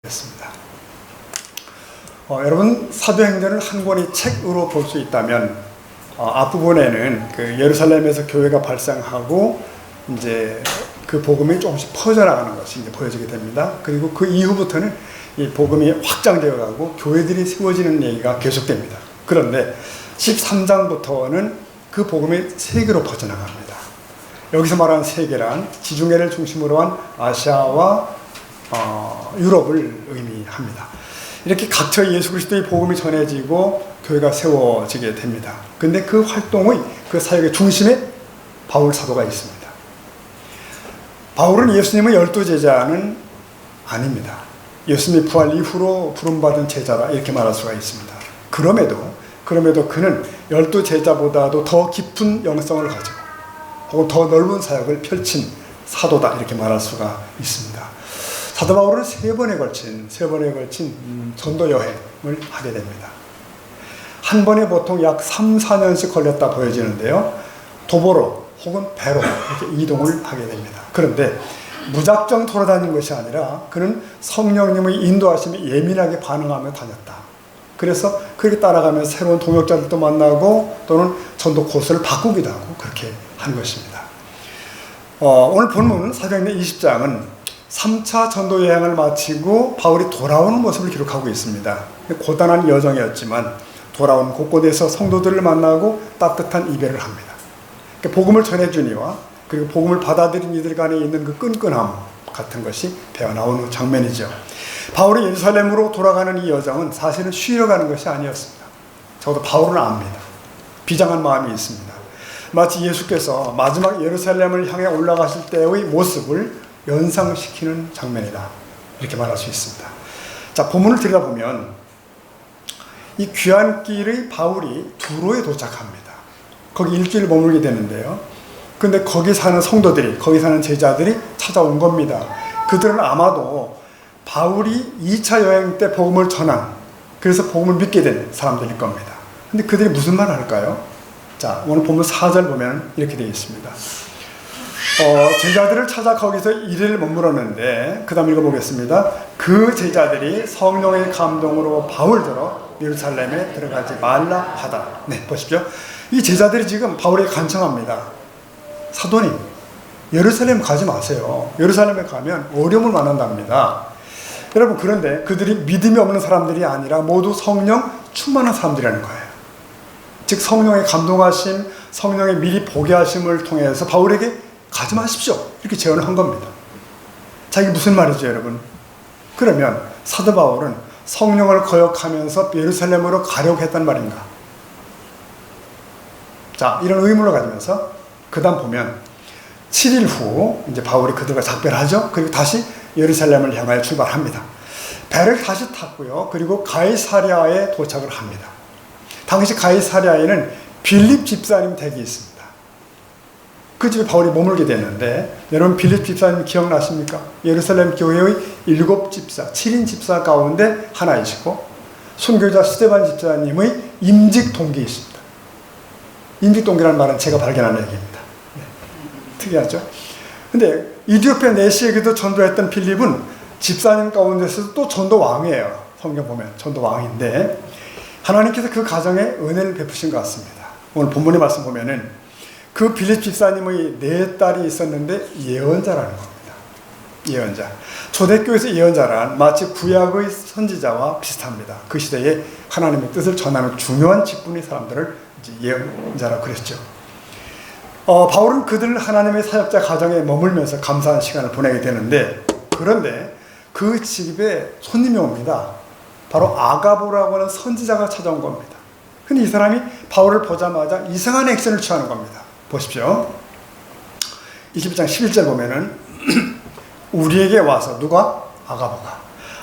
습니다. 여러분 사도행전을 한 권의 책으로 볼 수 있다면 앞부분에는 그 예루살렘에서 교회가 발생하고 이제 그 복음이 조금씩 퍼져나가는 것이 이제 보여지게 됩니다. 그리고 그 이후부터는 이 복음이 확장되어 가고 교회들이 세워지는 얘기가 계속됩니다. 그런데 13장부터는 그 복음이 세계로 퍼져나갑니다. 여기서 말하는 세계란 지중해를 중심으로 한 아시아와 유럽을 의미합니다. 이렇게 각처 예수 그리스도의 복음이 전해지고 교회가 세워지게 됩니다. 근데 그 활동의 그 사역의 중심에 바울 사도가 있습니다. 바울은 예수님의 12제자는 아닙니다. 예수님이 부활 이후로 부름받은 제자다 이렇게 말할 수가 있습니다. 그럼에도 그는 12제자보다도 더 깊은 영성을 가지고 혹은 더 넓은 사역을 펼친 사도다 이렇게 말할 수가 있습니다. 사도 바울은 세 번에 걸친 전도 여행을 하게 됩니다. 한 번에 보통 약 3, 4년씩 걸렸다 보여지는데요. 도보로 혹은 배로 이렇게 이동을 하게 됩니다. 그런데 무작정 돌아다닌 것이 아니라 그는 성령님의 인도하심에 예민하게 반응하며 다녔다. 그래서 그렇게 따라가면서 새로운 동역자들도 만나고 또는 전도 코스를 바꾸기도 하고 그렇게 한 것입니다. 오늘 본문 사도행전 20장은 3차 전도 여행을 마치고 바울이 돌아오는 모습을 기록하고 있습니다. 고단한 여정이었지만 돌아온 곳곳에서 성도들을 만나고 따뜻한 이별을 합니다. 복음을 전해주니와 그리고 복음을 받아들인 이들 간에 있는 그 끈끈함 같은 것이 배어나오는 장면이죠. 바울이 예루살렘으로 돌아가는 이 여정은 사실은 쉬러 가는 것이 아니었습니다. 적어도 바울은 압니다. 비장한 마음이 있습니다. 마치 예수께서 마지막 예루살렘을 향해 올라가실 때의 모습을 연상시키는 장면이다 이렇게 말할 수 있습니다. 자, 본문을 들여다보면 이 귀한 길의 바울이 두로에 도착합니다. 거기 일주일 머물게 되는데요. 근데 거기 사는 성도들이, 거기 사는 제자들이 찾아온 겁니다. 그들은 아마도 바울이 2차 여행 때 복음을 전한, 그래서 복음을 믿게 된 사람들일 겁니다. 근데 그들이 무슨 말을 할까요? 자, 오늘 본문 4절 보면 이렇게 되어 있습니다. 제자들을 찾아 거기서 1일 머물었는데, 그 다음 읽어보겠습니다. 그 제자들이 성령의 감동으로 바울더러 예루살렘에 들어가지 말라 하다. 네, 보십시오. 이 제자들이 지금 바울에게 간청합니다. 사도님, 예루살렘 가지 마세요. 예루살렘에 가면 어려움을 만난답니다. 여러분, 그런데 그들이 믿음이 없는 사람들이 아니라 모두 성령 충만한 사람들이라는 거예요. 즉 성령의 감동하심, 성령의 미리 보게 하심을 통해서 바울에게 가지 마십시오 이렇게 제언을 한 겁니다. 자, 이게 무슨 말이죠, 여러분? 그러면 사도 바울은 성령을 거역하면서 예루살렘으로 가려고 했단 말인가? 자, 이런 의문을 가지면서 그 다음 보면 7일 후 이제 바울이 그들과 작별하죠. 그리고 다시 예루살렘을 향하여 출발합니다. 배를 다시 탔고요. 그리고 가이사랴에 도착을 합니다. 당시 가이사랴에는 빌립 집사님 댁이 있습니다. 그 집에 바울이 머물게 됐는데, 여러분 빌립 집사님 기억나십니까? 예루살렘 교회의 7집사, 7인 집사 가운데 하나이시고 순교자 스데반 집사님의 임직 동기이십니다. 임직 동기라는 말은 제가 발견한 얘기입니다. 네. 특이하죠? 근데 이디오피아 내시에게도 전도했던 빌립은 집사님 가운데서도 또 전도왕이에요. 성경 보면 전도왕인데 하나님께서 그 가정에 은혜를 베푸신 것 같습니다. 오늘 본문의 말씀 보면은 그 빌립 집사님의 4딸이 있었는데 예언자라는 겁니다. 예언자. 초대교회에서 예언자란 마치 구약의 선지자와 비슷합니다. 그 시대에 하나님의 뜻을 전하는 중요한 직분의 사람들을 이제 예언자라고 그랬죠. 바울은 그들 하나님의 사역자 가정에 머물면서 감사한 시간을 보내게 되는데, 그런데 그 집에 손님이 옵니다. 바로 아가보라고 하는 선지자가 찾아온 겁니다. 근데 이 사람이 바울을 보자마자 이상한 액션을 취하는 겁니다. 보십시오. 21장 11절 보면은 우리에게 와서, 누가?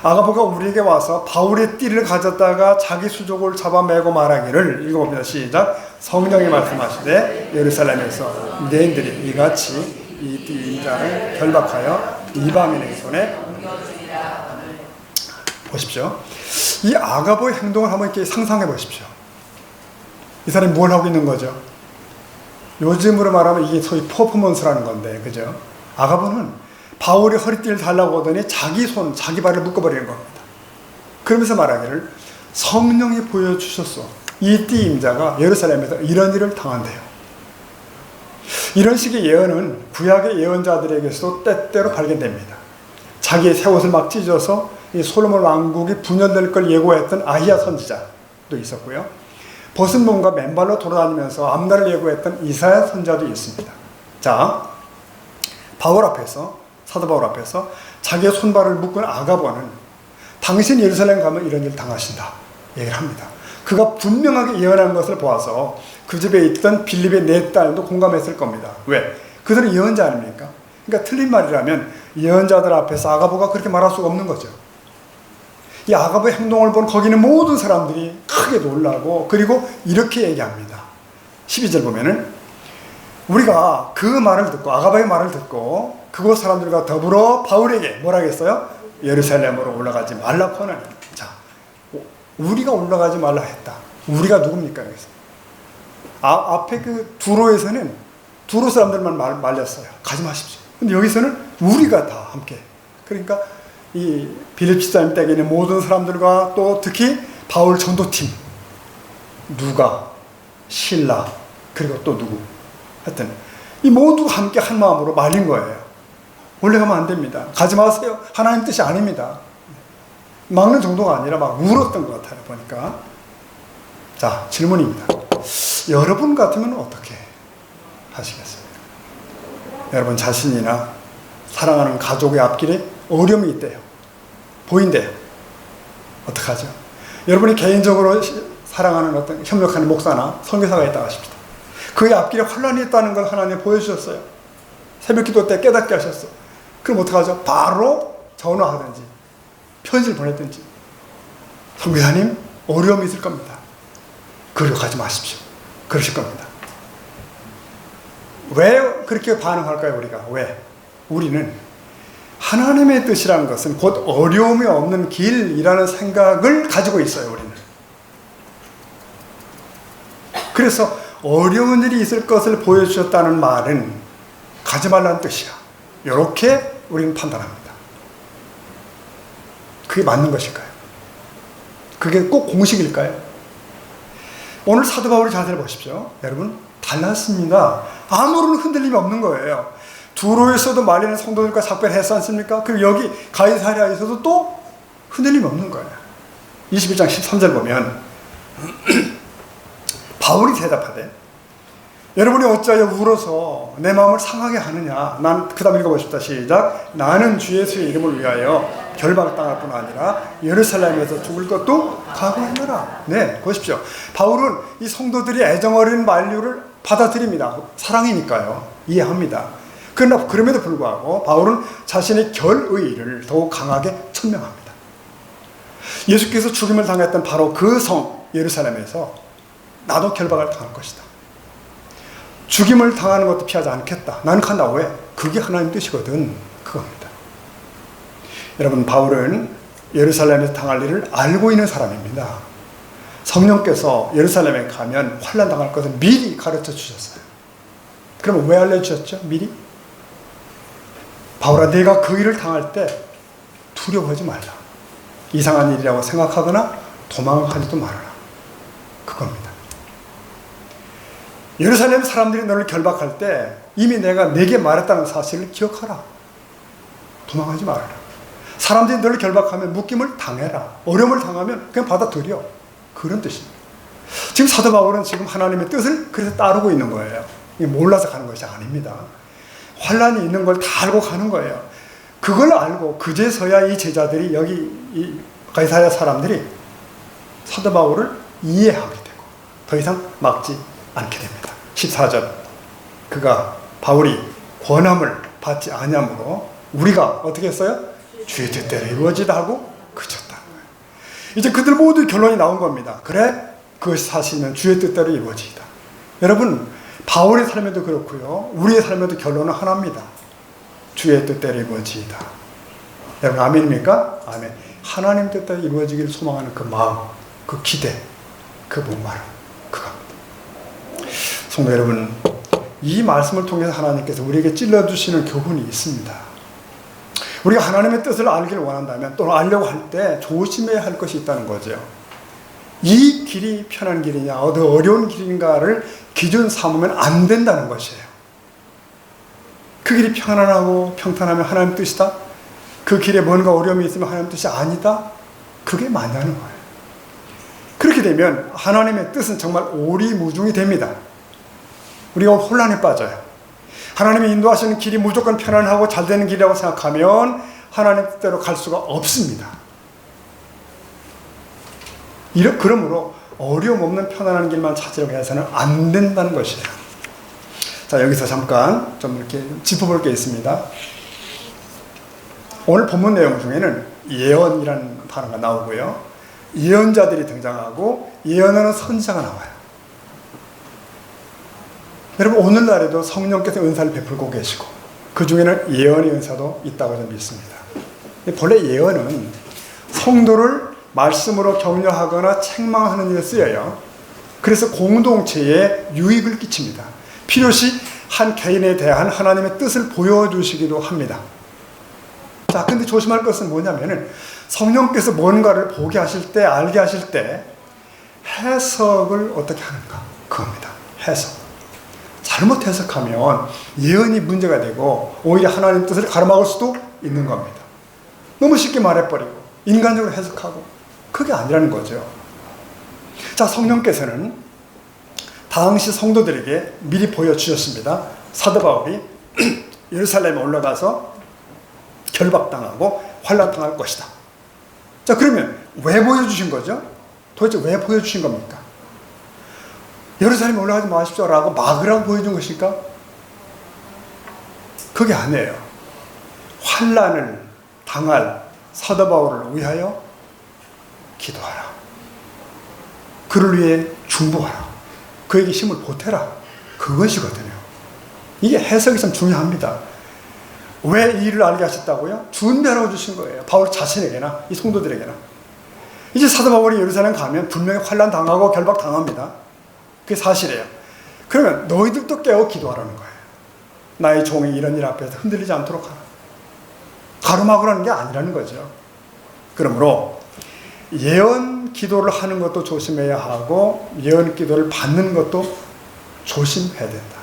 아가보가 우리에게 와서 바울의 띠를 가졌다가 자기 수족을 잡아매고 말하기를, 읽어봅니다. 시작. 성령이 말씀하시되 예루살렘에서 유대인들이 이같이 이 띠 인자를 결박하여 이방인의 손에, 보십시오. 이 아가보의 행동을 한번 이렇게 상상해 보십시오. 이 사람이 뭘 하고 있는 거죠? 요즘으로 말하면 이게 소위 퍼포먼스라는 건데, 그죠? 아가보는 바울이 허리띠를 달라고 하더니 자기 손, 자기 발을 묶어버리는 겁니다. 그러면서 말하기를 성령이 보여주셨어. 이 띠 임자가 예루살렘에서 이런 일을 당한대요. 이런 식의 예언은 구약의 예언자들에게서도 때때로 발견됩니다. 자기의 새 옷을 막 찢어서 이 솔로몬 왕국이 분열될 걸 예고했던 아히야 선지자도 있었고요. 벗은 몸과 맨발로 돌아다니면서 앞날을 예고했던 이사야 선지자도 있습니다. 자, 바울 앞에서, 사도 바울 앞에서 자기의 손발을 묶은 아가보는 당신 예루살렘 가면 이런 일 당하신다 얘기를 합니다. 그가 분명하게 예언한 것을 보아서 그 집에 있던 빌립의 네 딸도 공감했을 겁니다. 왜? 그들은 예언자 아닙니까? 그러니까 틀린 말이라면 예언자들 앞에서 아가보가 그렇게 말할 수가 없는 거죠. 이 아가보의 행동을 본 거기 있는 모든 사람들이 크게 놀라고, 그리고 이렇게 얘기합니다. 12절 보면은 우리가 그 말을 듣고, 아가보의 말을 듣고 그곳 사람들과 더불어 바울에게 뭐라 했어요? 예루살렘으로 올라가지 말라고 하는. 자, 우리가 올라가지 말라 했다. 우리가 누굽니까? 여기서 앞에 그 두로에서는 두로 사람들만 말렸어요. 가지 마십시오. 근데 여기서는 우리가 다 함께. 그러니까 이 빌립 집사님 댁에 있는 모든 사람들과 또 특히 바울 전도팀, 누가, 실라, 그리고 또 누구, 하여튼 이 모두가 함께 한 마음으로 말린 거예요. 올라가면 안 됩니다. 가지 마세요. 하나님 뜻이 아닙니다. 막는 정도가 아니라 막 울었던 것 같아요, 보니까. 자, 질문입니다. 여러분 같으면 어떻게 하시겠어요? 여러분 자신이나 사랑하는 가족의 앞길에 어려움이 있대요. 보인대요. 어떡하죠? 여러분이 개인적으로 사랑하는 어떤 협력하는 목사나 선교사가 있다고 하십시다. 그의 앞길에 환란이 있다는 걸 하나님 보여주셨어요. 새벽 기도 때 깨닫게 하셨어요. 그럼 어떡하죠? 바로 전화하든지 편지를 보냈든지, 선교사님 어려움이 있을 겁니다. 그리고 가지 마십시오. 그러실 겁니다. 왜 그렇게 반응할까요, 우리가? 왜? 우리는 하나님의 뜻이라는 것은 곧 어려움이 없는 길이라는 생각을 가지고 있어요, 우리는. 그래서 어려운 일이 있을 것을 보여주셨다는 말은 가지 말라는 뜻이야. 이렇게 우리는 판단합니다. 그게 맞는 것일까요? 그게 꼭 공식일까요? 오늘 사도 바울의 자세를 보십시오. 여러분, 달랐습니다. 아무런 흔들림이 없는 거예요. 두로에서도 말리는 성도들과 작별했지 않습니까? 그리고 여기 가이사랴에서도 또 흔들림이 없는 거예요. 21장 13절 보면 바울이 대답하되, 여러분이 어찌하여 울어서 내 마음을 상하게 하느냐. 그 다음 읽어보십시다. 시작. 나는 주 예수의 이름을 위하여 결박당할 뿐 아니라 예루살렘에서 죽을 것도 각오하노라. 네, 보십시오. 바울은 이 성도들이 애정어린 만류를 받아들입니다. 사랑이니까요. 이해합니다. 그러나 그럼에도 불구하고 바울은 자신의 결의를 더욱 강하게 천명합니다. 예수께서 죽임을 당했던 바로 그 성 예루살렘에서 나도 결박을 당할 것이다. 죽임을 당하는 것도 피하지 않겠다. 나는 간다. 왜? 그게 하나님 뜻이거든. 그겁니다. 여러분, 바울은 예루살렘에서 당할 일을 알고 있는 사람입니다. 성령께서 예루살렘에 가면 환난 당할 것을 미리 가르쳐 주셨어요. 그러면 왜 알려주셨죠? 미리? 바울아, 내가 그 일을 당할 때 두려워하지 말라. 이상한 일이라고 생각하거나 도망하지도 말아라. 그겁니다. 예루살렘 사람들이 너를 결박할 때 이미 내가 내게 말했다는 사실을 기억하라. 도망하지 말아라. 사람들이 너를 결박하면 묶임을 당해라. 어려움을 당하면 그냥 받아들여. 그런 뜻입니다. 지금 사도 바울은 지금 하나님의 뜻을 그래서 따르고 있는 거예요. 몰라서 가는 것이 아닙니다. 환란이 있는 걸 다 알고 가는 거예요. 그걸 알고 그제서야 이 제자들이 여기 이 가이사랴 사람들이 사도 바울을 이해하게 되고 더 이상 막지 않게 됩니다. 14절. 바울이 권함을 받지 아니하므로 우리가 어떻게 했어요? 주의 뜻대로 이루어지다 하고 그쳤다는 거예요. 이제 그들 모두 결론이 나온 겁니다. 그래, 그것이 사실이면 주의 뜻대로 이루어지다. 여러분, 바울의 삶에도 그렇고요, 우리의 삶에도 결론은 하나입니다. 주의 뜻대로 이루어지다. 여러분, 아멘입니까? 아멘. 하나님 뜻대로 이루어지기를 소망하는 그 마음, 그 기대, 그 목마름, 그겁니다. 성도 여러분, 이 말씀을 통해서 하나님께서 우리에게 찔러주시는 교훈이 있습니다. 우리가 하나님의 뜻을 알기를 원한다면 또는 알려고 할 때 조심해야 할 것이 있다는 거죠. 이 길이 편한 길이냐 더 어려운 길인가를 기준 삼으면 안 된다는 것이에요. 그 길이 편안하고 평탄하면 하나님 뜻이다. 그 길에 뭔가 어려움이 있으면 하나님 뜻이 아니다. 그게 맞냐는 거예요. 그렇게 되면 하나님의 뜻은 정말 오리무중이 됩니다. 우리가 혼란에 빠져요. 하나님이 인도하시는 길이 무조건 편안하고 잘 되는 길이라고 생각하면 하나님 뜻대로 갈 수가 없습니다. 그러므로 어려움 없는 편안한 길만 찾으려고 해서는 안 된다는 것이에요. 자, 여기서 잠깐 좀 이렇게 짚어볼 게 있습니다. 오늘 본문 내용 중에는 예언이라는 단어가 나오고요. 예언자들이 등장하고 예언하는 선지자가 나와요. 여러분, 오늘날에도 성령께서 은사를 베풀고 계시고 그 중에는 예언의 은사도 있다고 저는 믿습니다. 본래 예언은 성도를 말씀으로 격려하거나 책망하는 일에 쓰여요. 그래서 공동체에 유익을 끼칩니다. 필요시 한 개인에 대한 하나님의 뜻을 보여주시기도 합니다. 자, 근데 조심할 것은 뭐냐면은 성령께서 뭔가를 보게 하실 때, 알게 하실 때 해석을 어떻게 하는가, 그겁니다. 해석. 잘못 해석하면 예언이 문제가 되고 오히려 하나님 뜻을 가로막을 수도 있는 겁니다. 너무 쉽게 말해버리고 인간적으로 해석하고 그게 아니라는 거죠. 자, 성령께서는 당시 성도들에게 미리 보여주셨습니다. 사도 바울이 예루살렘에 올라가서 결박당하고 환난당할 것이다. 자, 그러면 왜 보여주신 거죠? 도대체 왜 보여주신 겁니까? 예루살렘에 올라가지 마십시오라고 막으라고 보여준 것일까? 그게 아니에요. 환난을 당할 사도 바울을 위하여 기도하라. 그를 위해 중보하라. 그에게 힘을 보태라. 그것이거든요. 이게 해석이 참 중요합니다. 왜 이 일을 알게 하셨다고요? 준비하라고 주신 거예요. 바울 자신에게나 이 성도들에게나. 이제 사도 바울이 예루살렘 가면 분명히 환난 당하고 결박 당합니다. 그게 사실이에요. 그러면 너희들도 깨어 기도하라는 거예요. 나의 종이 이런 일 앞에서 흔들리지 않도록 하라. 가로막으라는 게 아니라는 거죠. 그러므로 예언 기도를 하는 것도 조심해야 하고 예언 기도를 받는 것도 조심해야 된다.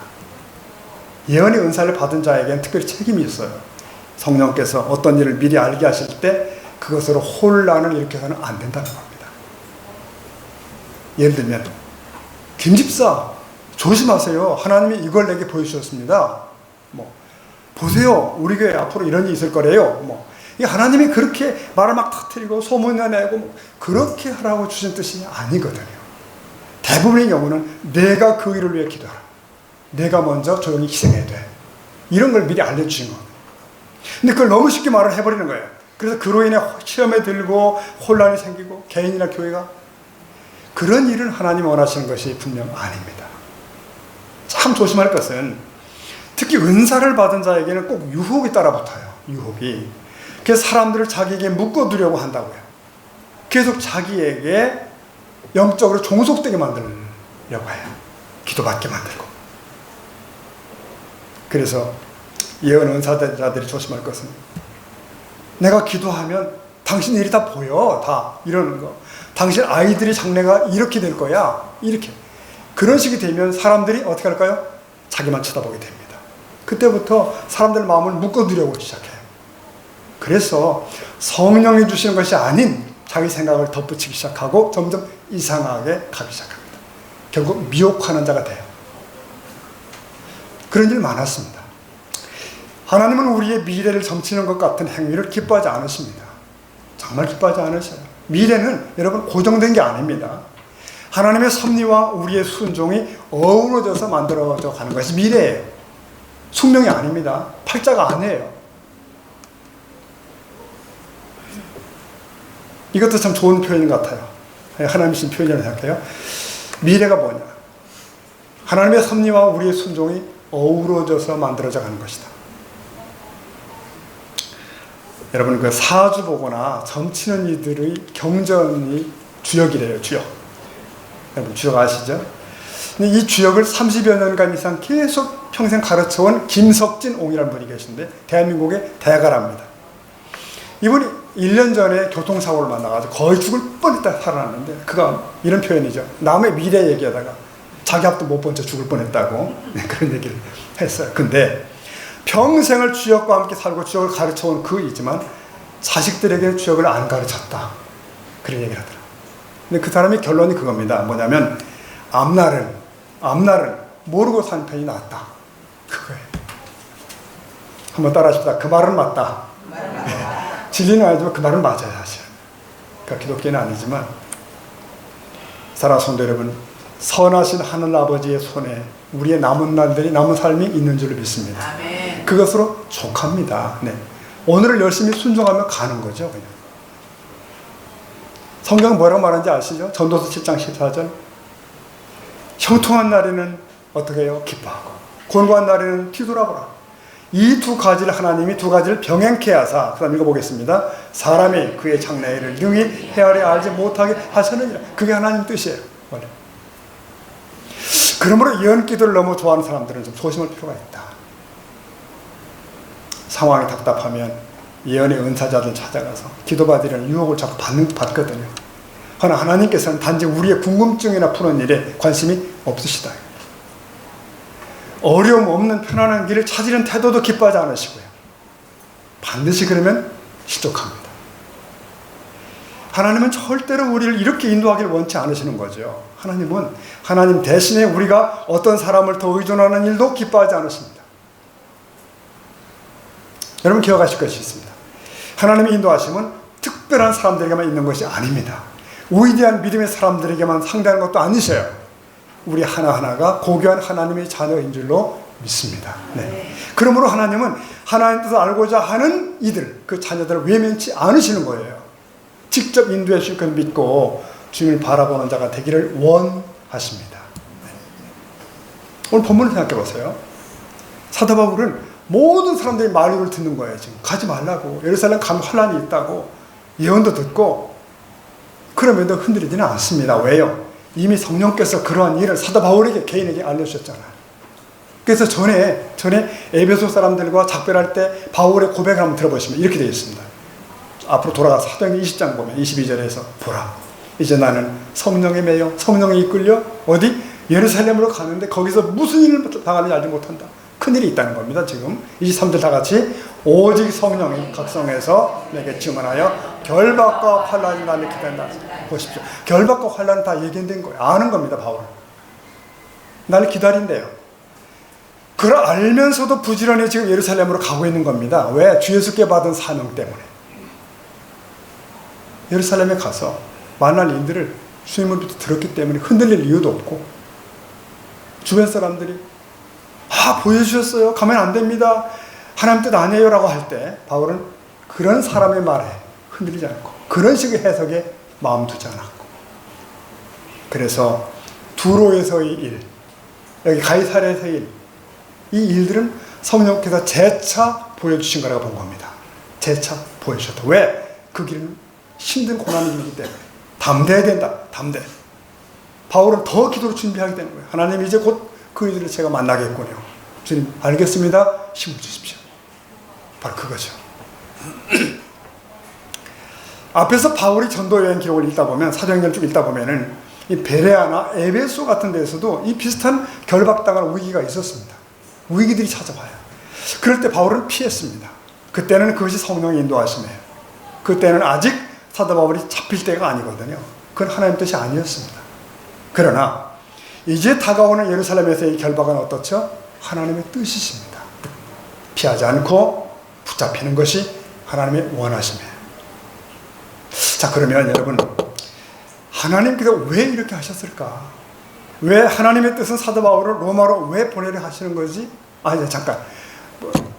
예언의 은사를 받은 자에게는 특별히 책임이 있어요. 성령께서 어떤 일을 미리 알게 하실 때 그것으로 혼란을 일으켜서는 안 된다는 겁니다. 예를 들면 김집사 조심하세요. 하나님이 이걸 내게 보여주셨습니다. 보세요. 우리 교회 앞으로 이런 일이 있을 거래요. 하나님이 그렇게 말을 막 터뜨리고 소문을 내고 그렇게 하라고 주신 뜻이 아니거든요. 대부분의 경우는 내가 그 일을 위해 기도하라. 내가 먼저 조용히 희생해야 돼. 이런 걸 미리 알려주신 겁니다. 근데 그걸 너무 쉽게 말을 해버리는 거예요. 그래서 그로 인해 시험에 들고 혼란이 생기고 개인이나 교회가 그런 일은 하나님 원하시는 것이 분명 아닙니다. 참 조심할 것은 특히 은사를 받은 자에게는 꼭 유혹이 따라붙어요. 유혹이. 그래서 사람들을 자기에게 묶어두려고 한다고요. 계속 자기에게 영적으로 종속되게 만들려고 해요. 기도받게 만들고. 그래서 예언 은사자들이 조심할 것은 내가 기도하면 당신 일이 다 보여. 다 이러는 거. 당신 아이들이 장래가 이렇게 될 거야. 이렇게. 그런 식이 되면 사람들이 어떻게 할까요? 자기만 쳐다보게 됩니다. 그때부터 사람들 마음을 묶어두려고 시작해요. 그래서 성령이 주시는 것이 아닌 자기 생각을 덧붙이기 시작하고 점점 이상하게 가기 시작합니다. 결국 미혹하는 자가 돼요. 그런 일 많았습니다. 하나님은 우리의 미래를 점치는 것 같은 행위를 기뻐하지 않으십니다. 정말 기뻐하지 않으셔요. 미래는 여러분 고정된 게 아닙니다. 하나님의 섭리와 우리의 순종이 어우러져서 만들어져 가는 것이 미래예요. 숙명이 아닙니다. 팔자가 아니에요. 이것도 참 좋은 표현 같아요. 하나님이 주신 표현이라고 생각해요. 미래가 뭐냐? 하나님의 섭리와 우리의 순종이 어우러져서 만들어져 가는 것이다. 여러분, 그 사주 보거나 점치는 이들의 경전이 주역이래요. 주역. 여러분 주역 아시죠? 근데 이 주역을 30여 년간 이상 계속 평생 가르쳐온 김석진 옹이라는 분이 계신데 대한민국의 대가랍니다. 이분이 1년 전에 교통사고를 만나가지고 거의 죽을 뻔했다 살아났는데 그가 이런 표현이죠. 남의 미래 얘기하다가 자기 앞도 못 본 채 죽을 뻔했다고 그런 얘기를 했어요. 근데 평생을 주역과 함께 살고 주역을 가르쳐온 그이지만 자식들에게 주역을 안 가르쳤다. 그런 얘기를 하더라고요. 근데 그 사람의 결론이 그겁니다. 뭐냐면 앞날은 모르고 산 편이 낫다. 그거예요. 한번 따라하십시다. 그 말은 맞다. 진리는 아니지만 그 말은 맞아요, 사실. 그러니까 기독교는 아니지만 사랑하는 성도 여러분, 선하신 하늘 아버지의 손에 우리의 남은 날들이 남은 삶이 있는 줄을 믿습니다. 아멘. 그것으로 족합니다. 네. 오늘을 열심히 순종하며 가는 거죠, 그냥. 성경은 뭐라고 말하는지 아시죠? 전도서 7장 14절. 형통한 날에는 어떻게 해요? 기뻐하고 곤고한 날에는 뒤돌아보라. 이 두 가지를 하나님이 두 가지를 병행케 하사, 그 다음 읽어보겠습니다. 사람이 그의 장래일을 능히 헤아려 알지 못하게 하셨느니라. 그게 하나님 뜻이에요, 원래. 그러므로 예언기도를 너무 좋아하는 사람들은 좀 조심할 필요가 있다. 상황이 답답하면 예언의 은사자들 찾아가서 기도받으려는 유혹을 자꾸 받거든요. 그러나 하나님께서는 단지 우리의 궁금증이나 푸는 일에 관심이 없으시다. 어려움 없는 편안한 길을 찾으려는 태도도 기뻐하지 않으시고요. 반드시 그러면 실족합니다. 하나님은 절대로 우리를 이렇게 인도하기를 원치 않으시는 거죠. 하나님은 하나님 대신에 우리가 어떤 사람을 더 의존하는 일도 기뻐하지 않으십니다. 여러분 기억하실 것이 있습니다. 하나님의 인도하심은 특별한 사람들에게만 있는 것이 아닙니다. 위대한 믿음의 사람들에게만 상대하는 것도 아니셔요. 우리 하나하나가 고귀한 하나님의 자녀인 줄로 믿습니다. 네. 그러므로 하나님은 하나님 뜻을 알고자 하는 이들, 그 자녀들을 외면치 않으시는 거예요. 직접 인도해 주실 걸 믿고 주님을 바라보는 자가 되기를 원하십니다. 네. 오늘 본문을 생각해 보세요. 사도 바울은 모든 사람들이 말을 듣는 거예요. 지금 가지 말라고, 예루살렘 가면 환란이 있다고 예언도 듣고, 그럼에도 흔들리지는 않습니다. 왜요? 이미 성령께서 그러한 일을 사도 바울에게 개인에게 알려주셨잖아요. 그래서 전에 에베소 사람들과 작별할 때 바울의 고백을 한번 들어보시면 이렇게 되어 있습니다. 앞으로 돌아가서 사도행전 20장 보면 22절에서 보라, 이제 나는 성령에 매여 성령에 이끌려 어디 예루살렘으로 가는데 거기서 무슨 일을 당하는지 알지 못한다. 큰일이 있다는 겁니다. 지금 23절 다 같이 오직 성령이 각성해서 내게 증언하여 결박과 환란이 나를 기다린다. 보십시오. 결박과 환란은 다 예견된 거예요. 아는 겁니다. 바울은. 나를 기다린대요. 그걸 알면서도 부지런히 지금 예루살렘으로 가고 있는 겁니다. 왜? 주 예수께 받은 사명 때문에. 예루살렘에 가서 만날 일들을 주님으로부터 들었기 때문에 흔들릴 이유도 없고, 주변 사람들이 보여주셨어요. 가면 안 됩니다. 하나님 뜻 아니에요. 라고 할 때 바울은 그런 사람의 말에 흔들리지 않고 그런 식의 해석에 마음 두지 않았고, 그래서 두로에서의 일, 여기 가이사랴에서의 일, 이 일들은 성령께서 재차 보여주신 거라고 본 겁니다. 재차 보여주셨다. 왜? 그 길은 힘든 고난의 길이기 때문에 담대해야 된다. 담대. 바울은 더 기도로 준비하게 되는 거예요. 하나님 이제 곧 그 일들을 제가 만나겠군요. 주님 알겠습니다. 힘을 주십시오. 바로 그거죠. 앞에서 바울이 전도 여행 기록을 읽다 보면, 사도행전을 쭉 읽다 보면은 이 베레아나 에베소 같은 데서도 이 비슷한 결박당할 위기가 있었습니다. 위기들이 찾아와요. 그럴 때 바울은 피했습니다. 그때는 그것이 성령의 인도하심이에요. 그때는 아직 사도 바울이 잡힐 때가 아니거든요. 그건 하나님 뜻이 아니었습니다. 그러나 이제 다가오는 예루살렘에서의 결박은 어떻죠? 하나님의 뜻이십니다. 피하지 않고 붙잡히는 것이 하나님의 원하심이에요. 자, 그러면 여러분, 하나님께서 왜 이렇게 하셨을까? 왜 하나님의 뜻은 사도 바울을 로마로 왜 보내려 하시는 거지? 잠깐.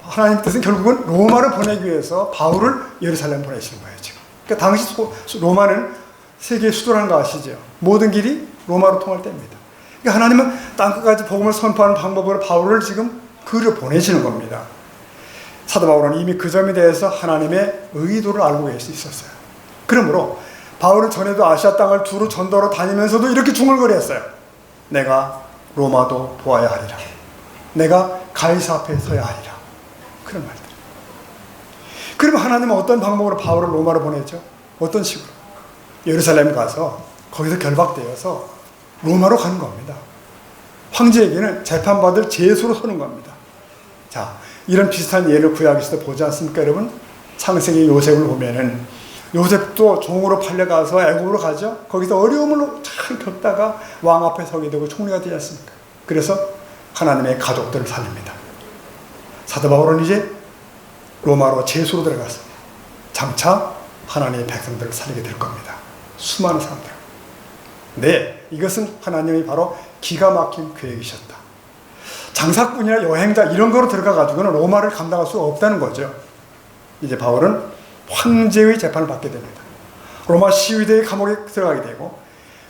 하나님의 뜻은 결국은 로마를 보내기 위해서 바울을 예루살렘 보내시는 거예요, 지금. 그러니까 당시 로마는 세계의 수도라는 거 아시죠? 모든 길이 로마로 통할 때입니다. 그러니까 하나님은 땅끝까지 복음을 선포하는 방법으로 바울을 지금 그리로 보내시는 겁니다. 사도 바울은 이미 그 점에 대해서 하나님의 의도를 알고 계실 수 있었어요. 그러므로 바울은 전에도 아시아 땅을 두루 전도로 다니면서도 이렇게 중얼거렸어요. 내가 로마도 보아야 하리라. 내가 가이사 앞에 서야 하리라. 그런 말들. 그럼 하나님은 어떤 방법으로 바울을 로마로 보냈죠? 어떤 식으로? 예루살렘 가서 거기서 결박되어서 로마로 가는 겁니다. 황제에게는 재판받을 제수로 서는 겁니다. 자, 이런 비슷한 예를 구약에서도 보지 않습니까, 여러분? 창세기 요셉을 보면은 요셉도 종으로 팔려가서 애굽으로 가죠. 거기서 어려움을 잘 겪다가 왕 앞에 서게 되고 총리가 되지 않습니까? 그래서 하나님의 가족들을 살립니다. 사도 바울은 이제 로마로 제수로 들어가서 장차 하나님의 백성들을 살리게 될 겁니다. 수많은 사람들. 네, 이것은 하나님이 바로 기가 막힌 계획이셨다. 장사꾼이나 여행자 이런 거로 들어가가지고는 로마를 감당할 수 없다는 거죠. 이제 바울은 황제의 재판을 받게 됩니다. 로마 시위대의 감옥에 들어가게 되고,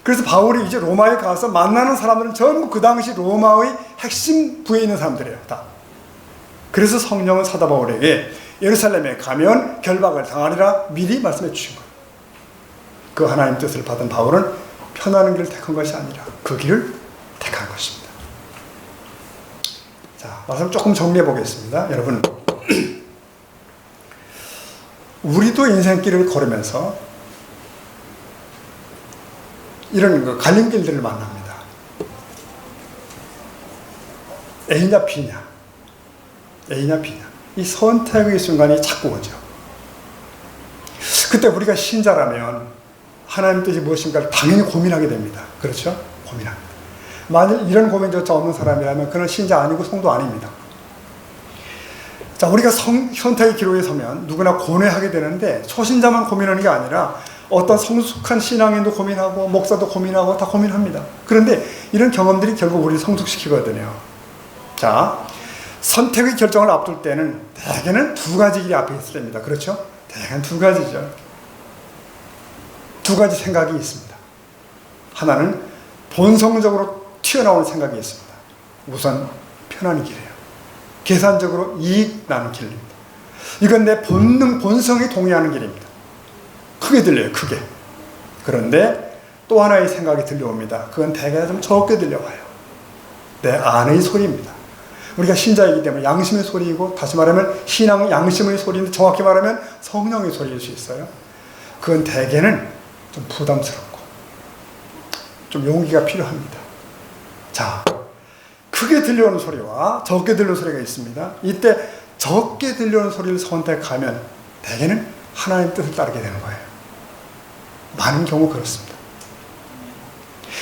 그래서 바울이 이제 로마에 가서 만나는 사람들은 전부 그 당시 로마의 핵심 부에 있는 사람들이에요, 다. 그래서 성령은 사도 바울에게 예루살렘에 가면 결박을 당하리라 미리 말씀해 주신 거예요. 그 하나님 뜻을 받은 바울은 편안한 길을 택한 것이 아니라 그 길을 택한 것입니다. 자, 말씀 조금 정리해 보겠습니다. 여러분, 우리도 인생길을 걸으면서 이런 갈림길들을 만납니다. A냐 B냐, A냐 B냐, 이 선택의 순간이 자꾸 오죠. 그때 우리가 신자라면 하나님 뜻이 무엇인가를 당연히 고민하게 됩니다. 그렇죠? 고민합니다. 만일 이런 고민조차 없는 사람이라면 그는 신자 아니고 성도 아닙니다. 자, 우리가 선택의 기로에 서면 누구나 고뇌하게 되는데, 초신자만 고민하는 게 아니라 어떤 성숙한 신앙인도 고민하고 목사도 고민하고 다 고민합니다. 그런데 이런 경험들이 결국 우리를 성숙시키거든요. 자, 선택의 결정을 앞둘 때는 대개는 두 가지 길이 앞에 있을 때입니다. 그렇죠? 대개는 두 가지죠. 두 가지 생각이 있습니다. 하나는 본성적으로 튀어나오는 생각이 있습니다. 우선 편안한 길이에요. 계산적으로 이익 나는 길입니다. 이건 내 본성이 동의하는 길입니다. 크게 들려요, 크게. 그런데 또 하나의 생각이 들려옵니다. 그건 대개 좀 적게 들려와요. 내 안의 소리입니다. 우리가 신자이기 때문에 양심의 소리이고, 다시 말하면 신앙은 양심의 소리인데, 정확히 말하면 성령의 소리일 수 있어요. 그건 대개는 좀 부담스럽고 좀 용기가 필요합니다. 자, 크게 들려오는 소리와 적게 들려오는 소리가 있습니다. 이때 적게 들려오는 소리를 선택하면 대개는 하나님 뜻을 따르게 되는 거예요. 많은 경우 그렇습니다.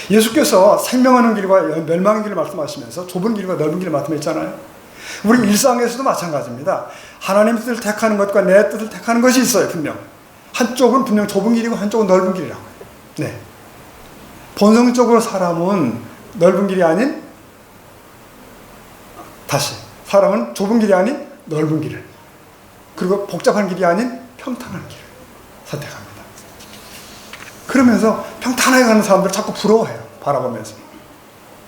예수께서 생명하는 길과 멸망의 길을 말씀하시면서 좁은 길과 넓은 길을 말씀했잖아요. 우리 일상에서도 마찬가지입니다. 하나님 뜻을 택하는 것과 내 뜻을 택하는 것이 있어요, 분명. 한쪽은 분명 좁은 길이고 한쪽은 넓은 길이라고 해요. 네. 본성적으로 사람은 넓은 길이 아닌, 사람은 좁은 길이 아닌 넓은 길을, 그리고 복잡한 길이 아닌 평탄한 길을 선택합니다. 그러면서 평탄하게 가는 사람들 자꾸 부러워해요. 바라보면서.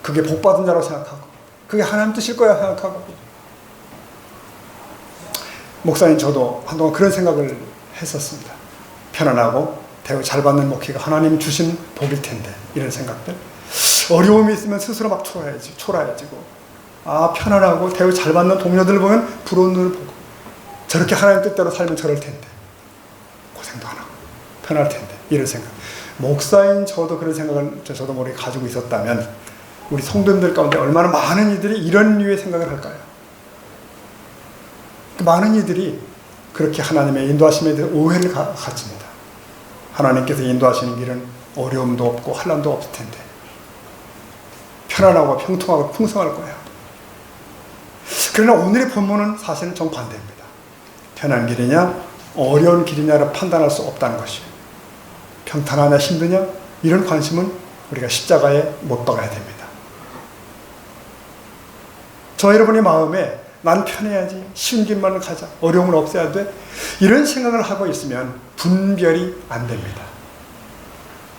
그게 복받은 자라고 생각하고, 그게 하나님 뜻일 거야 생각하고. 목사님, 저도 한동안 그런 생각을 했었습니다. 편안하고 대우 잘 받는 목회가 하나님 주신 복일 텐데, 이런 생각들. 어려움이 있으면 스스로 막 초라해지고, 편안하고 대우 잘 받는 동료들 보면 부러운 눈을 보고, 저렇게 하나님 뜻대로 살면 저럴 텐데, 고생도 안 하고 편할 텐데, 이런 생각. 목사인 저도 그런 생각을 저도 모르게 가지고 있었다면 우리 성도님들 가운데 얼마나 많은 이들이 이런 류의 생각을 할까요? 많은 이들이 그렇게 하나님의 인도하심에 대해서 오해를 가집니다. 하나님께서 인도하시는 길은 어려움도 없고 환난도 없을 텐데, 편안하고 평통하고 풍성할 거야. 그러나 오늘의 본문은 사실은 정반대입니다. 편한 길이냐 어려운 길이냐를 판단할 수 없다는 것이에요. 평탄하냐 힘드냐, 이런 관심은 우리가 십자가에 못 박아야 됩니다. 저 여러분의 마음에 난 편해야지, 쉬운 길만을 가자, 어려움을 없애야 돼, 이런 생각을 하고 있으면 분별이 안 됩니다.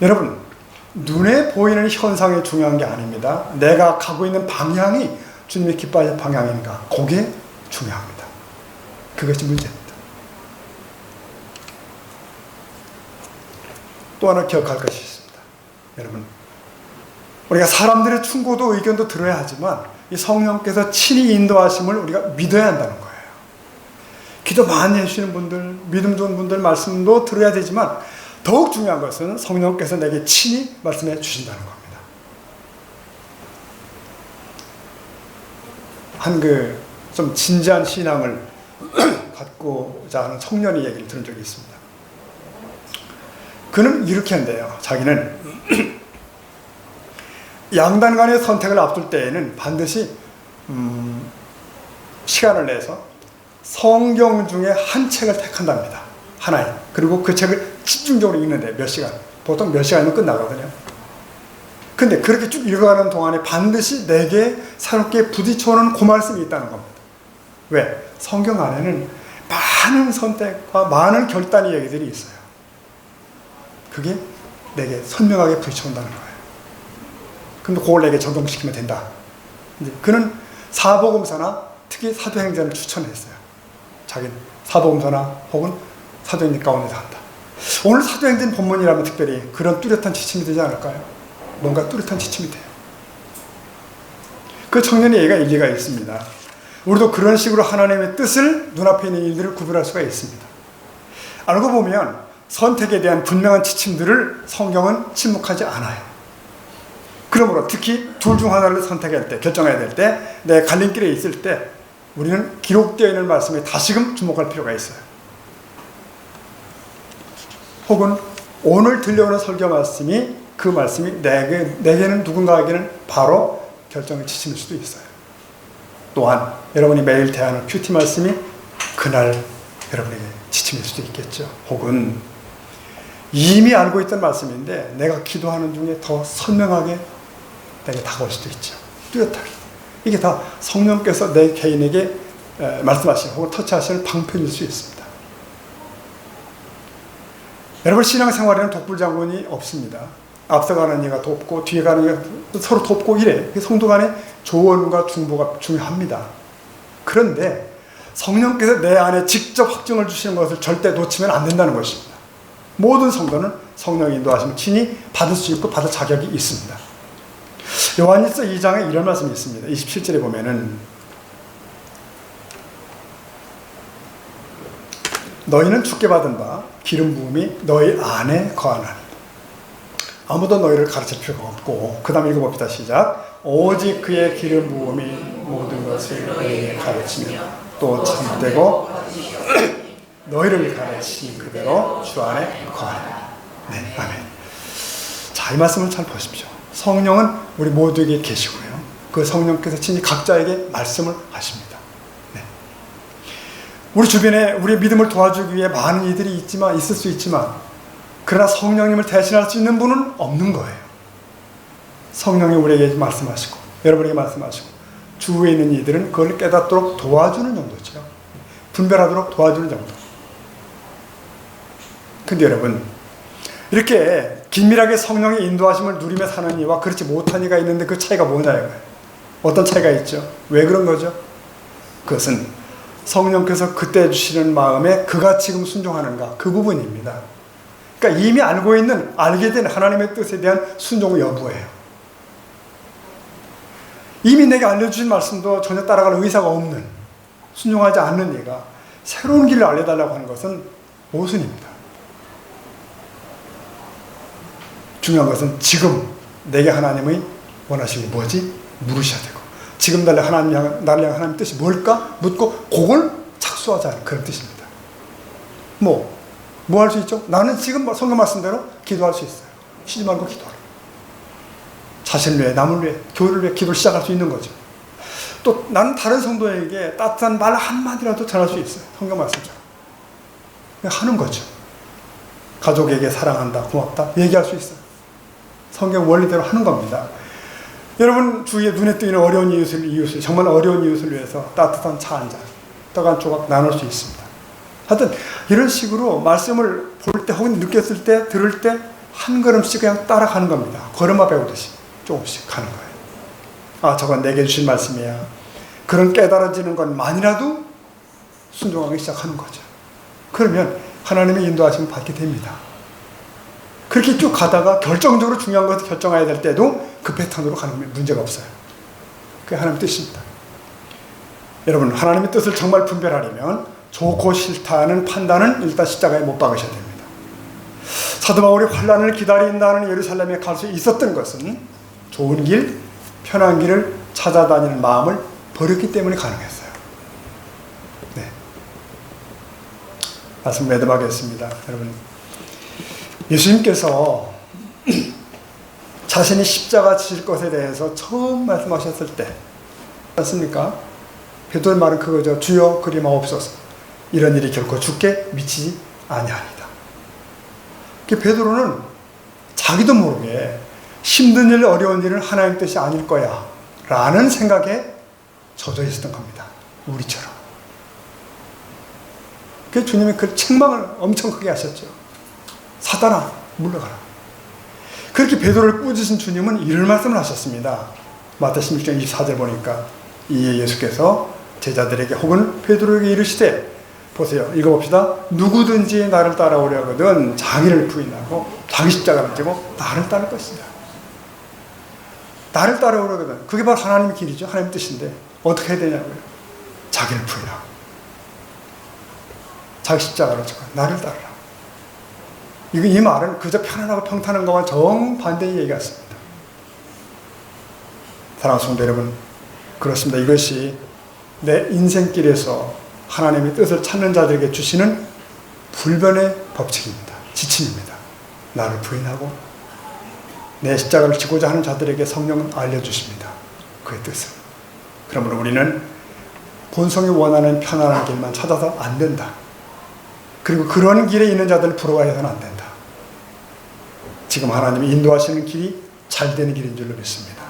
여러분, 눈에 보이는 현상이 중요한 게 아닙니다. 내가 가고 있는 방향이 주님의 기뻐하실 방향인가, 그게 중요합니다. 그것이 문제입니다. 또 하나 기억할 것이 있습니다. 여러분, 우리가 사람들의 충고도 의견도 들어야 하지만 이 성령께서 친히 인도하심을 우리가 믿어야 한다는 거예요. 기도 많이 해주시는 분들, 믿음 좋은 분들 말씀도 들어야 되지만 더욱 중요한 것은 성령께서 내게 친히 말씀해 주신다는 겁니다. 한 좀 진지한 신앙을 갖고자 하는 청년의 얘기를 들은 적이 있습니다. 그는 이렇게 한대요. 자기는 양단 간의 선택을 앞둘 때에는 반드시 시간을 내서 성경 중에 한 책을 택한답니다. 하나에. 그리고 그 책을 집중적으로 읽는데 몇 시간. 보통 몇 시간이면 끝나거든요. 근데 그렇게 쭉 읽어가는 동안에 반드시 내게 새롭게 부딪혀오는 그 말씀이 있다는 겁니다. 왜? 성경 안에는 많은 선택과 많은 결단의 얘기들이 있어요. 그게 내게 선명하게 부딪혀온다는 거예요. 근데 그걸 내게 적용시키면 된다. 이제 그는 사복음서나 특히 사도행전을 추천했어요. 자기는 사복음서나 혹은 사도행전 가운데서 한다. 오늘 사도행전 본문이라면 특별히 그런 뚜렷한 지침이 되지 않을까요? 뭔가 뚜렷한 지침이 돼요. 그 청년의 얘기가 일리가 있습니다. 우리도 그런 식으로 하나님의 뜻을 눈앞에 있는 일들을 구별할 수가 있습니다. 알고 보면 선택에 대한 분명한 지침들을 성경은 침묵하지 않아요. 그러므로 특히 둘 중 하나를 선택할 때, 결정해야 될 때, 내 갈림길에 있을 때 우리는 기록되어 있는 말씀에 다시금 주목할 필요가 있어요. 혹은 오늘 들려오는 설교 말씀이 그 말씀이 내게는 누군가에게는 바로 결정의 지침일 수도 있어요. 또한 여러분이 매일 대하는 큐티 말씀이 그날 여러분에게 지침일 수도 있겠죠. 혹은 이미 알고 있던 말씀인데 내가 기도하는 중에 더 선명하게 내게 다가올 수도 있죠. 뚜렷하게. 이게 다 성령께서 내 개인에게 말씀하시는 혹은 터치하시는 방편일 수 있습니다. 여러분 신앙생활에는 독불장군이 없습니다. 앞서가는 이가 돕고 뒤에 가는 이가 서로 돕고 이래. 성도 간의 조언과 중보가 중요합니다. 그런데 성령께서 내 안에 직접 확증을 주시는 것을 절대 놓치면 안 된다는 것입니다. 모든 성도는 성령의 인도하심을 친히 받을 수 있고 받을 자격이 있습니다. 요한일서 2장에 이런 말씀이 있습니다. 27절에 보면은 너희는 주께 받은 바 기름 부음이 너희 안에 거하나니 아무도 너희를 가르칠 필요가 없고 그 다음 읽어봅시다. 시작. 오직 그의 기름 부음이 모든 것을 너희에게 가르치며 또 참되고 너희를 가르치신 그대로 주 안에 거하나니. 네, 아멘. 자, 이 말씀을 잘 보십시오. 성령은 우리 모두에게 계시고요. 그 성령께서 친히 각자에게 말씀을 하십니다. 네. 우리 주변에 우리의 믿음을 도와주기 위해 많은 이들이 있을 수 있지만 그러나 성령님을 대신할 수 있는 분은 없는 거예요. 성령이 우리에게 말씀하시고 여러분에게 말씀하시고 주위에 있는 이들은 그걸 깨닫도록 도와주는 정도죠. 분별하도록 도와주는 정도. 근데 여러분 이렇게 긴밀하게 성령의 인도하심을 누리며 사는 이와 그렇지 못한 이가 있는데 그 차이가 뭐냐요? 어떤 차이가 있죠? 왜 그런 거죠? 그것은 성령께서 그때 주시는 마음에 그가 지금 순종하는가 그 부분입니다. 그러니까 이미 알게 된 하나님의 뜻에 대한 순종 여부예요. 이미 내게 알려주신 말씀도 전혀 따라갈 의사가 없는 순종하지 않는 이가 새로운 길을 알려달라고 하는 것은 모순입니다. 중요한 것은 지금 내게 하나님의 원하시는 게 뭐지? 물으셔야 되고 지금 나를 향한 하나님의 뜻이 뭘까? 묻고 그걸 착수하자는 그런 뜻입니다. 뭐 할 수 있죠? 나는 지금 성경 말씀대로 기도할 수 있어요. 쉬지 말고 기도하라. 자신을 위해, 남을 위해, 교회를 위해 기도를 시작할 수 있는 거죠. 또 나는 다른 성도에게 따뜻한 말 한마디라도 전할 수 있어요. 성경 말씀처럼. 하는 거죠. 가족에게 사랑한다, 고맙다 얘기할 수 있어요. 성경 원리대로 하는 겁니다. 여러분 주위에 눈에 띄는 어려운 이웃을 정말 어려운 이웃을 위해서 따뜻한 차 한 잔, 떡 한 조각 나눌 수 있습니다. 하여튼 이런 식으로 말씀을 볼 때 혹은 느꼈을 때 들을 때 한 걸음씩 그냥 따라가는 겁니다. 걸음마 배우듯이 조금씩 가는 거예요. 아, 저건 내게 주신 말씀이야. 그런 깨달아지는 것만이라도 순종하기 시작하는 거죠. 그러면 하나님의 인도하심을 받게 됩니다. 그렇게 쭉 가다가 결정적으로 중요한 것을 결정해야 될 때도 그 패턴으로 가는 문제가 없어요. 그게 하나님의 뜻입니다. 여러분 하나님의 뜻을 정말 분별하려면 좋고 싫다는 판단은 일단 십자가에 못 박으셔야 됩니다. 사도 바울이 환난을 기다린다는 예루살렘에 갈 수 있었던 것은 좋은 길, 편한 길을 찾아다니는 마음을 버렸기 때문에 가능했어요. 네. 말씀 매듭하겠습니다. 여러분, 예수님께서 자신이 십자가 지실 것에 대해서 처음 말씀하셨을 때 맞습니까? 베드로의 말은 그거죠. 주여 그리 마옵소서. 이런 일이 결코 주께 미치지 아니하리다. 베드로는 자기도 모르게 힘든 일, 어려운 일은 하나님 뜻이 아닐 거야 라는 생각에 젖어 있었던 겁니다. 우리처럼. 그래서 주님이 그 책망을 엄청 크게 하셨죠. 사단아 물러가라. 그렇게 베드로를 꾸짖으신 주님은 이런 말씀을 하셨습니다. 마태 16장 24절 보니까 이에 예수께서 제자들에게 혹은 베드로에게 이르시되, 보세요. 읽어봅시다. 누구든지 나를 따라오려거든 자기를 부인하고 자기 십자가를 지고 나를 따를 것이다. 나를 따라오려거든. 그게 바로 하나님의 길이죠. 하나님의 뜻인데 어떻게 해야 되냐고요. 자기를 부인하고 자기 십자가를 지고 나를 따르라. 이 말은 그저 편안하고 평탄한 것과 정반대의 얘기 같습니다. 사랑하는 성도 여러분, 그렇습니다. 이것이 내 인생길에서 하나님의 뜻을 찾는 자들에게 주시는 불변의 법칙입니다. 지침입니다. 나를 부인하고 내 십자가를 지고자 하는 자들에게 성령은 알려주십니다. 그의 뜻을. 그러므로 우리는 본성이 원하는 편안한 길만 찾아서 안 된다. 그리고 그런 길에 있는 자들을 부러워해서는 안 된다. 지금 하나님이 인도하시는 길이 잘 되는 길인 줄로 믿습니다.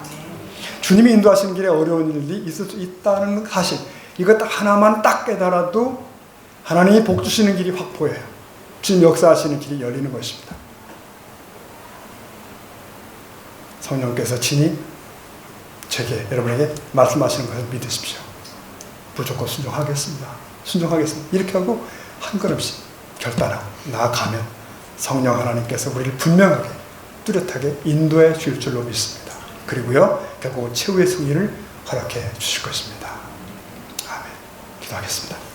주님이 인도하시는 길에 어려운 일이 있을 수 있다는 사실, 이것 하나만 딱 깨달아도 하나님이 복 주시는 길이 확 보여요. 주님 역사하시는 길이 열리는 것입니다. 성령께서 친히 제게, 여러분에게 말씀하시는 것을 믿으십시오. 무조건 순종하겠습니다. 순종하겠습니다. 이렇게 하고 한 걸음씩 결단하고 나아가면 성령 하나님께서 우리를 분명하게 뚜렷하게 인도해 줄 줄로 믿습니다. 그리고요, 결국 최후의 승리를 허락해 주실 것입니다. 아멘. 기도하겠습니다.